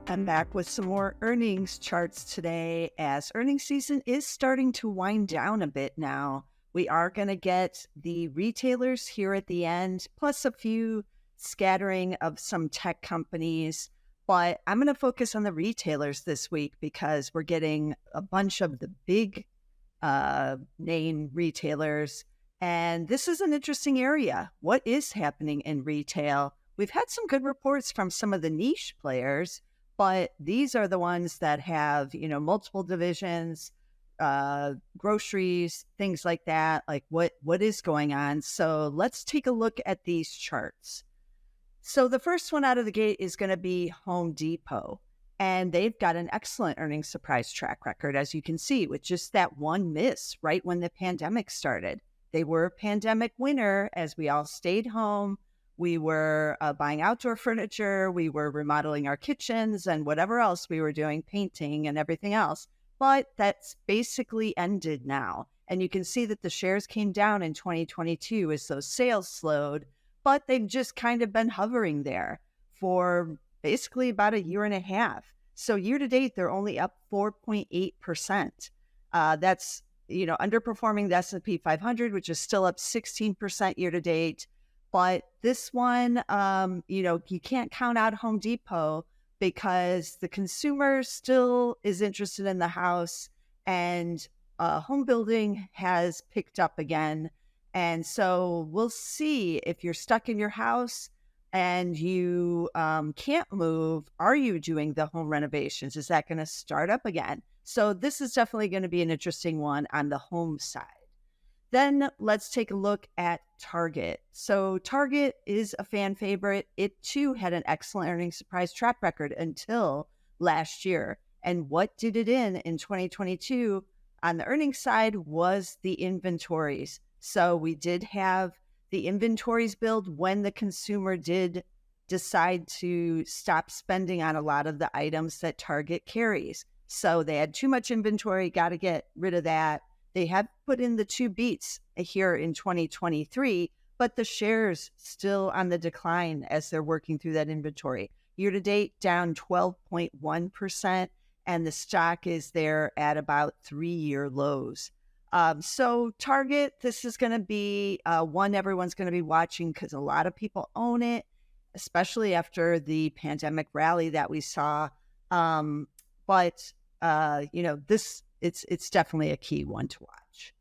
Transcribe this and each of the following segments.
I'm back with some more earnings charts today as earnings season is starting to wind down a bit now. We are going to get the retailers here at the end, plus a few scattering of some tech companies. But I'm going to focus on the retailers this week because we're getting a bunch of the big name retailers. And this is an interesting area. What is happening in retail? We've had some good reports from some of the niche players, but these are the ones that have, multiple divisions, groceries, things like that. Like what is going on? So let's take a look at these charts. So the first one out of the gate is going to be Home Depot. And they've got an excellent earnings surprise track record, as you can see, with just that one miss right when the pandemic started. They were a pandemic winner as we all stayed home. We were buying outdoor furniture. We were remodeling our kitchens and whatever else we were doing, painting and everything else. But that's basically ended now. And you can see that the shares came down in 2022 as those sales slowed, but they've just kind of been hovering there for basically about a year and a half. So year to date, they're only up 4.8%. That's, underperforming the S&P 500, which is still up 16% year to date. But this one, you can't count out Home Depot because the consumer still is interested in the house and home building has picked up again. And so we'll see if you're stuck in your house and you can't move. Are you doing the home renovations? Is that going to start up again? So this is definitely going to be an interesting one on the home side. Then let's take a look at Target. So Target is a fan favorite. It too had an excellent earnings surprise track record until last year. And what did it in 2022 on the earnings side was the inventories. So we did have the inventories build when the consumer did decide to stop spending on a lot of the items that Target carries. So they had too much inventory, got to get rid of that. They have put in the two beats here in 2023, but the shares still on the decline as they're working through that inventory. Year to date, down 12.1%, and the stock is there at about 3-year lows. So Target, this is going to be one everyone's going to be watching because a lot of people own it, especially after the pandemic rally that we saw. But it's definitely a key one to watch.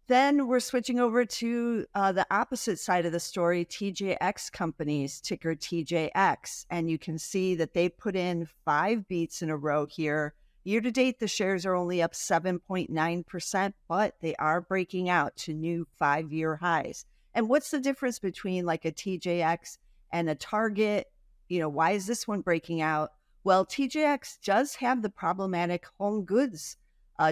Then we're switching over to the opposite side of the story, TJX companies, ticker TJX. And you can see that they put in 5 beats in a row here. Year to date, the shares are only up 7.9%, but they are breaking out to new 5-year highs. And what's the difference between like a TJX and a Target? Why is this one breaking out? Well, TJX does have the problematic home goods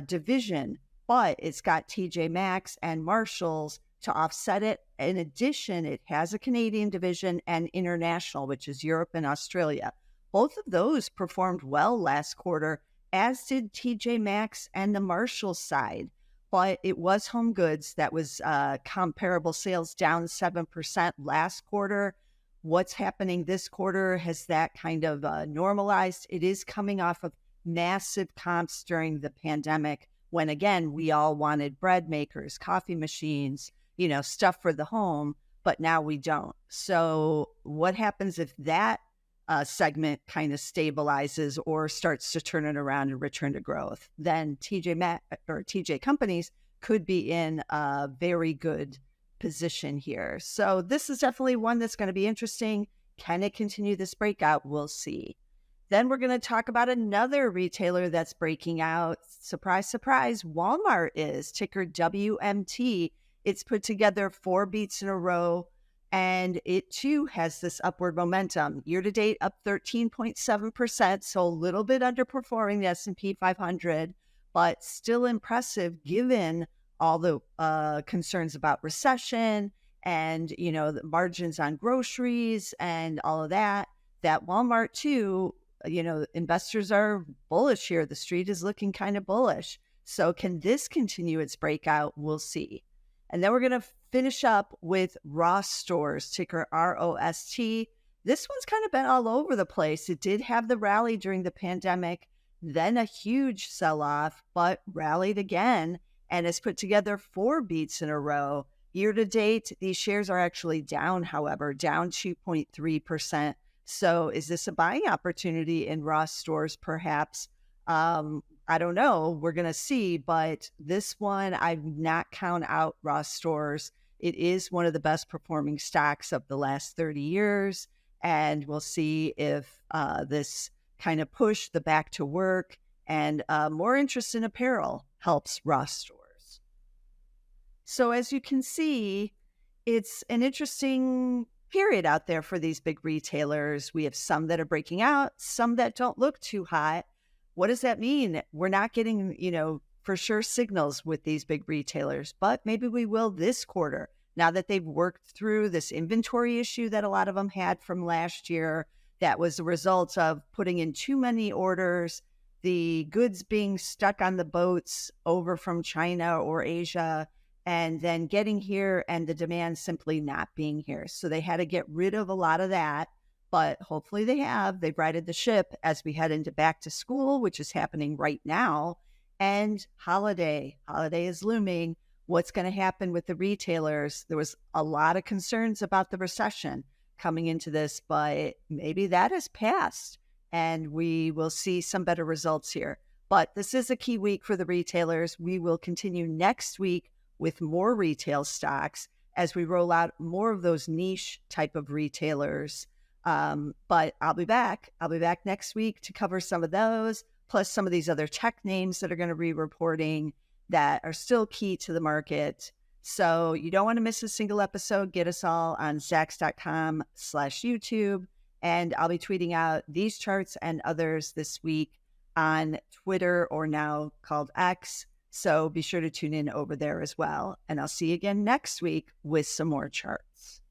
division, but it's got TJ Maxx and Marshalls to offset it. In addition, it has a Canadian division and international, which is Europe and Australia. Both of those performed well last quarter, as did TJ Maxx and the Marshalls side. But it was home goods that was comparable sales down 7% last quarter. What's happening this quarter? Has that kind of normalized? It is coming off of massive comps during the pandemic when, again, we all wanted bread makers, coffee machines, stuff for the home, but now we don't. So what happens if that segment kind of stabilizes or starts to turn it around and return to growth? Then TJ companies could be in a very good position here. So this is definitely one that's going to be interesting. Can it continue this breakout? We'll see. Then we're going to talk about another retailer that's breaking out. Surprise, surprise, Walmart is, ticker WMT. It's put together 4 beats in a row, and it too has this upward momentum. Year to date, up 13.7%, so a little bit underperforming the S&P 500, but still impressive given all the concerns about recession and, the margins on groceries and all of that Walmart too, investors are bullish here. The street is looking kind of bullish. So can this continue its breakout? We'll see. And then we're going to finish up with Ross Stores, ticker ROST. This one's kind of been all over the place. It did have the rally during the pandemic, then a huge sell off, but rallied again and has put together 4 beats in a row. Year to date, these shares are actually down, however, down 2.3%. So is this a buying opportunity in Ross stores, perhaps? I don't know. We're going to see, but this one, I would not count out Ross stores. It is one of the best performing stocks of the last 30 years. And we'll see if this kind of push the back to work and more interest in apparel helps Ross stores. So as you can see, it's an interesting period out there for these big retailers. We have some that are breaking out, some that don't look too hot. What does that mean? We're not getting, for sure signals with these big retailers, but maybe we will this quarter now that they've worked through this inventory issue that a lot of them had from last year. That was the result of putting in too many orders, the goods being stuck on the boats over from China or Asia, and then getting here and the demand simply not being here. So they had to get rid of a lot of that, but hopefully they have. They've righted the ship as we head into back to school, which is happening right now, and holiday. Holiday is looming. What's going to happen with the retailers? There was a lot of concerns about the recession coming into this, but maybe that has passed and we will see some better results here. But this is a key week for the retailers. We will continue next week with more retail stocks as we roll out more of those niche type of retailers. But I'll be back. I'll be back next week to cover some of those, plus some of these other tech names that are going to be reporting that are still key to the market. So you don't want to miss a single episode. Get us all on Zacks.com/YouTube. And I'll be tweeting out these charts and others this week on Twitter, or now called X. So be sure to tune in over there as well. And I'll see you again next week with some more charts.